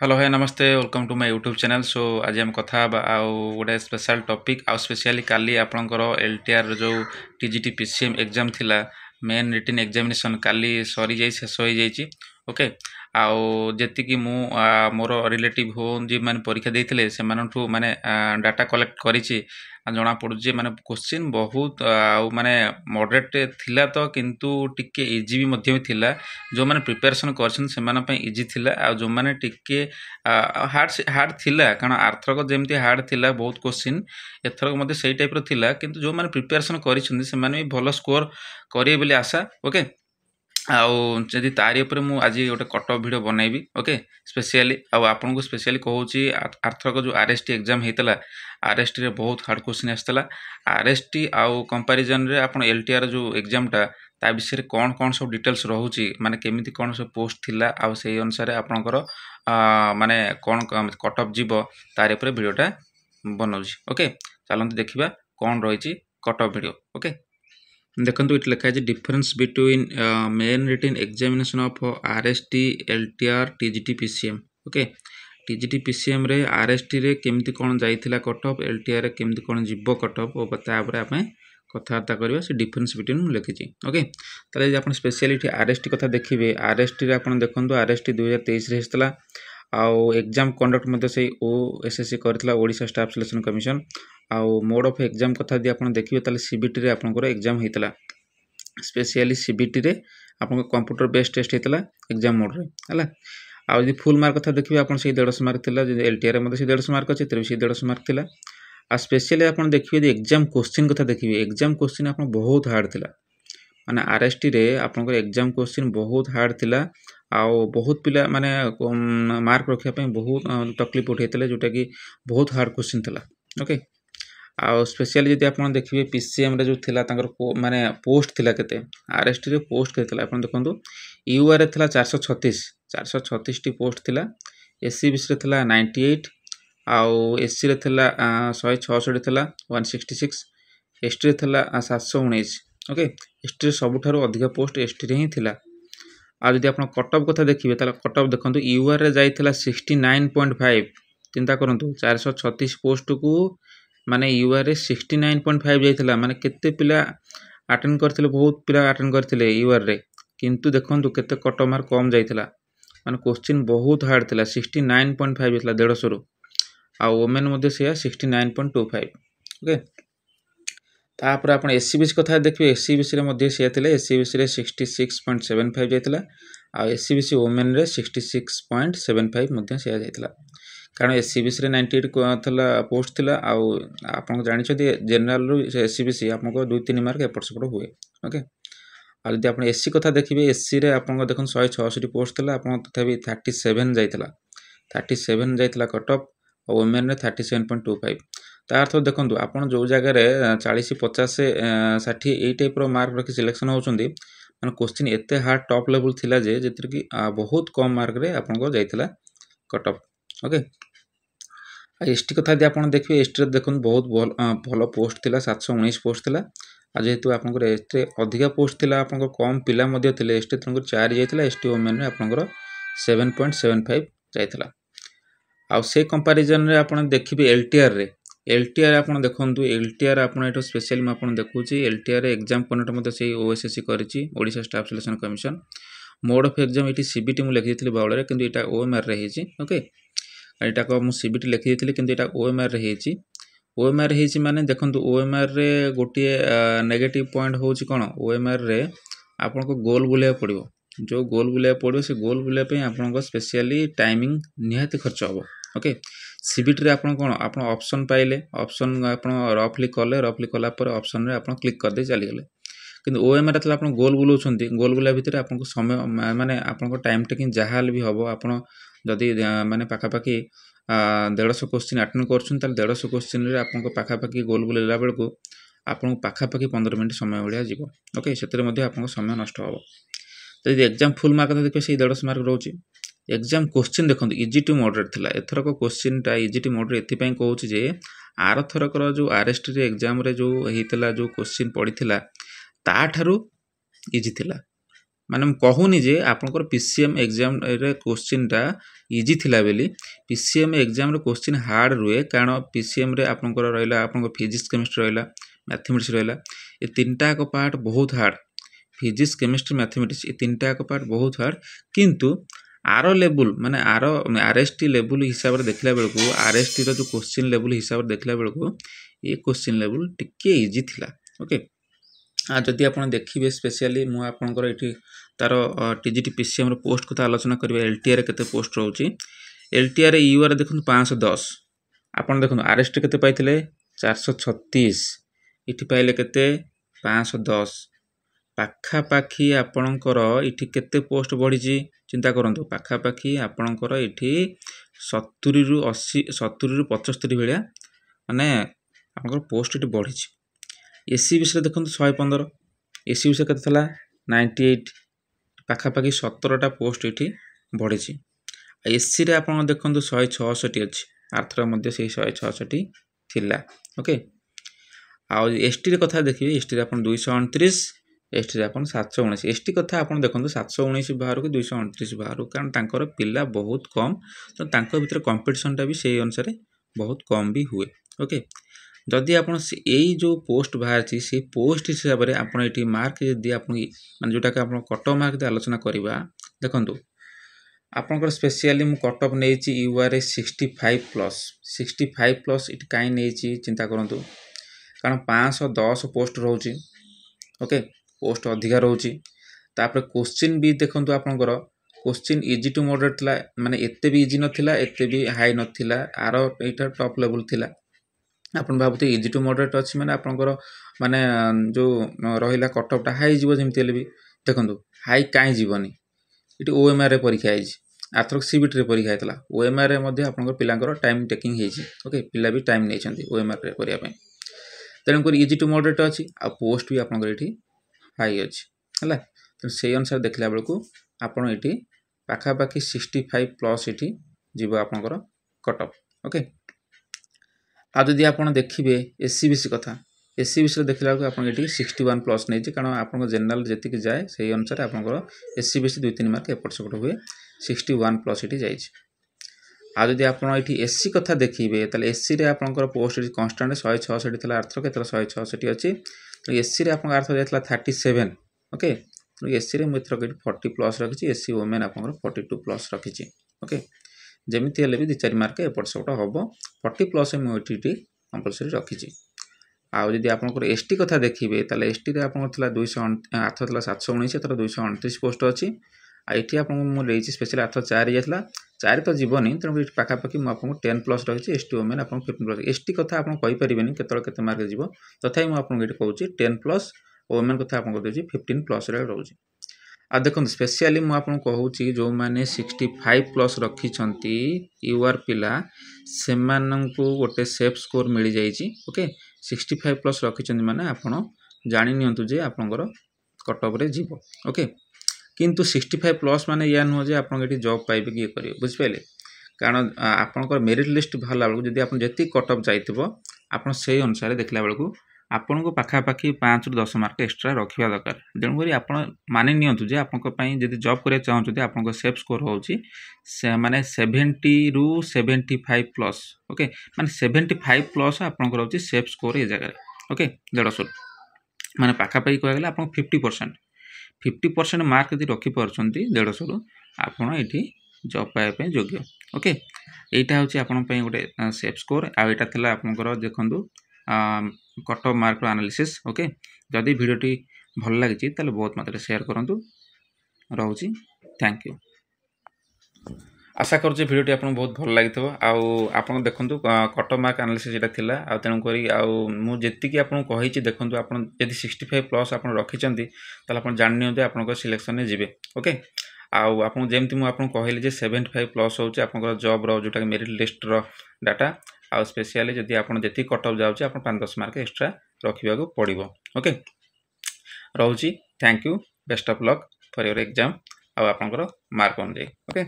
Hello hi नमस्ते welcome to my YouTube channel. So आज हम कथा आउ गोटे स्पेशल टॉपिक आउ स्पेशली काली आपणकर एलटीआर जो टीजीटी पीसीएम एग्जाम थिला मेन रिटन एग्जामिनेशन काली सरी जाई शेष हो जाई। ओके आउ जेति कि मु मोर रिलेटिव हो जे माने परीक्षा देथिले से मानठू माने डाटा कलेक्ट करिछि जना पड़ु जे माने क्वेश्चन बहुत आउ माने मॉडरेट थिला तो किंतु टिके इजी भी मध्य भी थिला जो माने प्रिपरेशन करछन से माने पे इजी थिला आ जो माने टिके हार्ड थिला कारण आर्थरक जेमती हार्ड थिला बहुत क्वेश्चन एथरक मध्ये सेही टाइप रो थिला किंतु जो माने प्रिपरेशन करिछन से माने भी भलो स्कोर करिए बोली आशा। ओके आउ जदि तारी ऊपर मु आज गोटे कटअप वीडियो बनैबी। ओके स्पेशली आउ आपन को स्पेशली कहूची आर्थरक जो आरएसटी एग्जाम हेतला आरएसटी रे बहुत हार्ड क्वेश्चन आस्तला आरएसटी आउ कंपैरिजन रे आपन एलटीआर जो एग्जाम ता ता विषय कौन कौन सब डिटेल्स रहूची माने केमिति कौन सब पोस्ट थिला आउ सेही अनुसार आपनकर माने कौन कटअप जीवो तारी ऊपर वीडियोटा बनौची। ओके चलंतु देखिबा कौन रहिची कटअप वीडियो। ओके देखो ये लिखा है difference between main written examination of RST LTR TGT PCM. Okay TGT PCM रे आरएसटी रे केमती कौन जाइथिला कटअप एलटीआर रे केमती कौन जीवो कटअप और तापर आमे कथबार्ता करबा से डिफरेंस बिटवीन मु लिखिछि। ओके ताले जे आपण स्पेशलिटी आरएसटी कथा देखिबे आरएसटी रे आपण देखंतु आरएसटी 2023 रे हेस्तला आउ एग्जाम कंडक्ट मध्ये से ओएसएससी करथिला ओडिशा स्टाफ सिलेक्शन कमिशन आउ मोड ऑफ एग्जाम कथा दि आपण देखिबे ताले सीबीटी रे आपनकर एग्जाम हेतला स्पेशली सीबीटी रे आपन कंप्यूटर बेस्ड टेस्ट हेतला एग्जाम मोड रे हला आउ यदि फुल मार्क कथा देखिबे आपण से 150 मार्क थिला जे एलटीआर रे मध्ये से 150 मार्क अछि तेरे से 150 मार्क थिला आ स्पेशली आपण देखिबे जे एग्जाम क्वेश्चन कथा देखिबे एग्जाम क्वेश्चन आपण बहुत हार्ड थिला माने आरएसटी रे आपनकर एग्जाम क्वेश्चन बहुत हार्ड थिला आउ बहुत पिला माने मार्क रखिया पे बहुत तकलीफ उठैतले जोटा कि बहुत हार्ड क्वेश्चन थिला। ओके आउ स्पेशली जदि आपण देखिबे पीसीएम रे जो थिला तांकर माने पोस्ट थिला केते आरएसटी रे पोस्ट केते थिला आपण देखंतु यूआर रे थिला 436 टी पोस्ट थिला एससीबीसी रे थिला 98 आउ एससी रे थिला 166 थिला 166 एसटी रे थिला 719। ओके एसटी रे सबठारो अधिक पोस्ट एसटी रे ही थिला आ जदि आपण कटअप कथा देखिबे ताला कटअप देखंतु यूआर रे जाइथिला 69.5 चिंता करंतु 436 पोस्ट को माने यूआर रे 69.5 जाइथिला माने केते पिला अटेंड करथिले बहुत पिला अटेंड करथिले यूआर रे किंतु देखंतु केते कटअप मार्क कम जाइथिला माने क्वेश्चन बहुत हार्ड थिला 69.5 जाइथिला 150 रु आ वुमेन मध्ये से 69.25। ओके तापर आपण एससीबीसी कथा देखिबे एससीबीसी रे मध्ये से थिले एससीबीसी रे 66.75 जाइथिला आ एससीबीसी वुमेन रे 66.75 मध्ये से जाइथिला कारण एससीबीसी रे 98 थला पोस्ट थिला आ आपण जानि छथि जनरल रु एससीबीसी आपन को 2-3 मार्क एपट सेपट हुए। ओके आ यदि आपण एससी कथा देखिबे एससी रे आपन को देखन 166 पोस्ट थिला आपन तथापि 37 जाइथिला 37 जाइथिला कटअप और वुमेन रे 37.25 ता अर्थ देखंतु आपण जो जगह रे 40 50 60 ए टाइप रो मार्क रखि सिलेक्शन होउचंदी माने क्वेश्चन एते हार्ड टॉप लेवल थिला जे जेतिर कि बहुत कम मार्क रे आपन को जाइथिला कटअप। ओके एसटी कथा दि आपण देखिबे एसटी रे देखन बहुत भलो पोस्ट थिला 719 पोस्ट थिला आ जेहेतु आपन को एसटी अधिक पोस्ट थिला आपन को कम पिला मध्ये थिले एसटी तंग 4 जाइथिला एसटी वुमेन रे आपन को 7.75 जाइथिला आ से कंपैरिजन रे आपण देखिबे एलटीआर आपण देखंतु एलटीआर आपण एटो स्पेशली म आपण देखुची एलटीआर रे एग्जाम कंडक्ट मध्ये से ओएसएससी करिची Odisha staff selection commission mode of exam इटी सीबीटी मु लिखि दिथिले बावळे किंतु एटा ओएमआर रे हेची। ओके एटा को मु सीबीटी लिखि दिथिले किंतु एटा ओएमआर रे हेची माने देखंतु ओएमआर रे गोटे नेगेटिव पॉइंट होची कोन ओएमआर रे आपण को गोल बुले पड़िबो जो गोल बुले पड़िबो से गोल बुले पे आपण को स्पेशली टाइमिंग निहाती खर्च होबो। ओके सीबीटी रे आपण कोन आपण ऑप्शन पाइले ऑप्शन आपण रफली कला पर ऑप्शन रे आपण क्लिक कर दे चली गेले किंतु ओएमआर रे तला आपण गोल बुलोछंती गोल बुला भितर आपण को समय माने आपण को टाइम टेकिंग जहाल भी होबो आपण जदी माने पाखा पाखी 150 क्वेश्चन अटेंड करछन त 150 क्वेश्चन रे आपण को पाखा पाखी गोल बुलेला बेल को आपण पाखा पाखी 15 मिनिट समय भलिया जीवो। ओके सेतरे मध्ये आपण को समय नष्ट होबो तो यदि एग्जाम फुल मार्क देखिए से 150 मार्क रोची एग्जाम क्वेश्चन देखो इजी टू मॉडरेट थिला एथरक क्वेश्चन टा इजी टू मॉडरेट एथि पई कहूची जे आर थरक जो आरएसटी रे एग्जाम रे जो हेतला जो क्वेश्चन पड़ीथिला ता ठारू इजी थिला माने कहूनी जे आपनकर पीसीएम एग्जाम रे क्वेश्चन टा इजी थिला बेली पीसीएम एग्जाम रे क्वेश्चन हार्ड रुए कारण पीसीएम रे आपनकर रहला आपनकर फिजिक्स केमिस्ट्री रहला मैथमेटिक्स रहला ए तीनटा को पार्ट बहुत हार्ड फिजिक्स केमिस्ट्री मैथमेटिक्स ए तीनटा को पार्ट बहुत हार्ड किंतु आर लेवल माने आर आरएसटी लेवल हिसाब रे देखला बेलको आरएसटी रो जो क्वेश्चन लेवल हिसाब रे देखला बेलको ए क्वेश्चन लेवल टिके इजी थिला ओके आ जदि आपण देखिबे स्पेशली मु आपनकर एठी तार टीजीटी पीसीएम रो पोस्ट को आलोचना करबे एलटीआर केते पोस्ट रहउची एलटीआर यूआर देखु 510 आपण देखु आरएसटी केते पाइथिले 436 इठी पाइले केते 510 पाखा पाखी आपणकर इठी केते पोस्ट बढ़ी चिंता करंतु पाखा पाखी आपणकर इठी 70 रु 80 70 रु 75 भलिया माने आपणकर पोस्ट इठी बढ़ी एसी विषय देखो 115 एसी विषय केते थला 98 पाखा पाखी 17टा पोस्ट इठी बढ़ी एसी रे आपण देखो 166 अछि आर्थर मध्ये से 166 थिला ओके आ एसटी रे कथा देखिबे एसटी रे आपण 229 एसटी रे आपण 719 एसटी कथा आपण देखो 719 बाहर को 229 बाहर कारण तांकर पिला बहुत कम तो तांको भीतर कंपटीशन टा भी सेही अनुसार बहुत कम भी हुए ओके जदि आपण एई जो पोस्ट बाहर छी से पोस्ट हिसाब रे आपण एटी मार्क जदि आपण माने जोटा के आपण कट मार्क दे आलोचना करबा देखंतु आपनकर स्पेशली मु कट ऑफ नै छी यूआर 65 प्लस इट काई नै छी चिंता करंतु कारण 510 पोस्ट रहउची ओके पोस्ट अधिका रहउची तापर क्वेश्चन भी देखंतु आपनकर क्वेश्चन इजी टू मॉडरेट थिला माने एते भी इजी नथिला एते भी हाई नथिला आरो एटा टॉप लेवल थिला आपण भाबते इजी टू मॉडरेट अछि माने आपनकर माने जो रहिला कट ऑफ टा हाई जीवो जेमति ले भी देखंतु हाई काई जीवनी इटी ओएमआर रे परीक्षा आइछि आर्थक सीबीटी रे परीक्षा आइतला ओएमआर रे मध्ये आपनकर पिलांकर टाइम टेकिंग हेछि ओके पिला भी टाइम नै छथि ओएमआर रे करिया पे तेन कर इजी टू मॉडरेट अछि आ पोस्ट भी आपनकर एठी हाई अछि हला तो सेही अनुसार देखला बेलको आपण एठी पाखा पाखी 65 प्लस एठी जीवो आपनकर कट ऑफ ओके आ जदि आपण देखिबे एससीबीसी कथा एससीबीसी देखला बेलको आपण एठी 61 प्लस नै छै कारण आपन जनरल जेति कि जाय सेही अनुसार आपनकर एससीबीसी 2-3 मार्क एपट सेपट हुए 61 प्लस एठी जाय छै आ जदि आपण एठी एससी कथा देखिबे तले एससी रे आपनकर पोस्ट कांस्टेंट 166 थिला अर्थ केतला 166 अछि तो एससी रे आपन अर्थ जायतला 37 ओके तो एससी रे मित्र के 40 प्लस रखिछि एससी वुमेन आपनकर 42 प्लस रखिछि ओके जेमिति हेले भी 2-4 मार्क एपट सेपट हबो 40 प्लस मु एठी कंपलसरी रखिछि आ जदि आपनकर एसटी कथा देखिबे तले एसटी रे आपनकर थिला 200 अर्थ थिला 719 तर 229 पोस्ट अछि आ एठी आपन मु लेछि स्पेशल अर्थ 4 जायतला 4 तो जीवनी तन पाखा पाखी मु आपन 10 प्लस रखिछि एसटी वुमेन आपन 15 प्लस एसटी कथा आपन कहि परिबेनी केतल केते मार्क जीवो तथापि मु आपन एठी कहूछि 10 प्लस वुमेन कथा आपन देछि 15 प्लस रे रहउछि आ देखो स्पेशली मु आपन कहूछि जो माने 65 प्लस रखिछंती यूआर पिला सेमानंकु गोटे सेफ स्कोर मिली जाईछि ओके 65 प्लस रखिछंती माने आपन जानि नियंतु जे आपनकर कट ऑफ रे जीवो ओके किंतु 65 प्लस माने या न हो जे आपन एठी जॉब पाइबे कि करियो बुझ पाइले कारण आपनकर मेरिट लिस्ट भाला बेलको जदि आपन जति कट ऑफ जाइतबो आपन सेही अनुसार देखला बेलको आपन को पाखा पाखी 5 रु 10 मार्क एक्स्ट्रा रखिबा दरकार देन करी आपन मानि नियंतु जे आपन को पई जदि जॉब करे चाहौ जदि आपन को सेफ स्कोर होउची से माने 70 रु 75 प्लस ओके माने 75 प्लस आपन को होउची सेफ स्कोर ए जगह ओके 150 माने पाखा पाखी कहला गेला आपन 50% मार्क यदि रखि परछंती 150 रु आपन एठी जॉब पाए पे योग्य ओके एटा होची आपन पई गोटे सेफ स्कोर आ एटा थिला आपन को देखंतु cut off mark analysis okay जदि वीडियोटी भल लागिछि ताले बहुत मात्रा शेयर करंतु रहउछि थैंक यू आशा करजे वीडियोटी आपन बहुत भल लागिथबो आउ आपन देखंतु कट ऑफ मार्क एनालिसिस जेटा थिला आ तेनु करी आउ मु जेति कि आपन कहिछि देखंतु आपन यदि 65 प्लस आपन रखिचंती ताले आपन जानि जे आपन को सिलेक्शन ने जिवे ओके आउ आपन जेमति मु आपन कहले जे 75 प्लस होउछि आपन को जॉब रो जोटा मेरिट लिस्ट रो डाटा आ स्पेशली जदि आपन जेति कट ऑफ जाउछि आपन 5-10 मार्क एक्स्ट्रा रखिबा को पड़िबो ओके रहउछि thank you best of luck for your exam आ आपन को मार्क ऑन जे ओके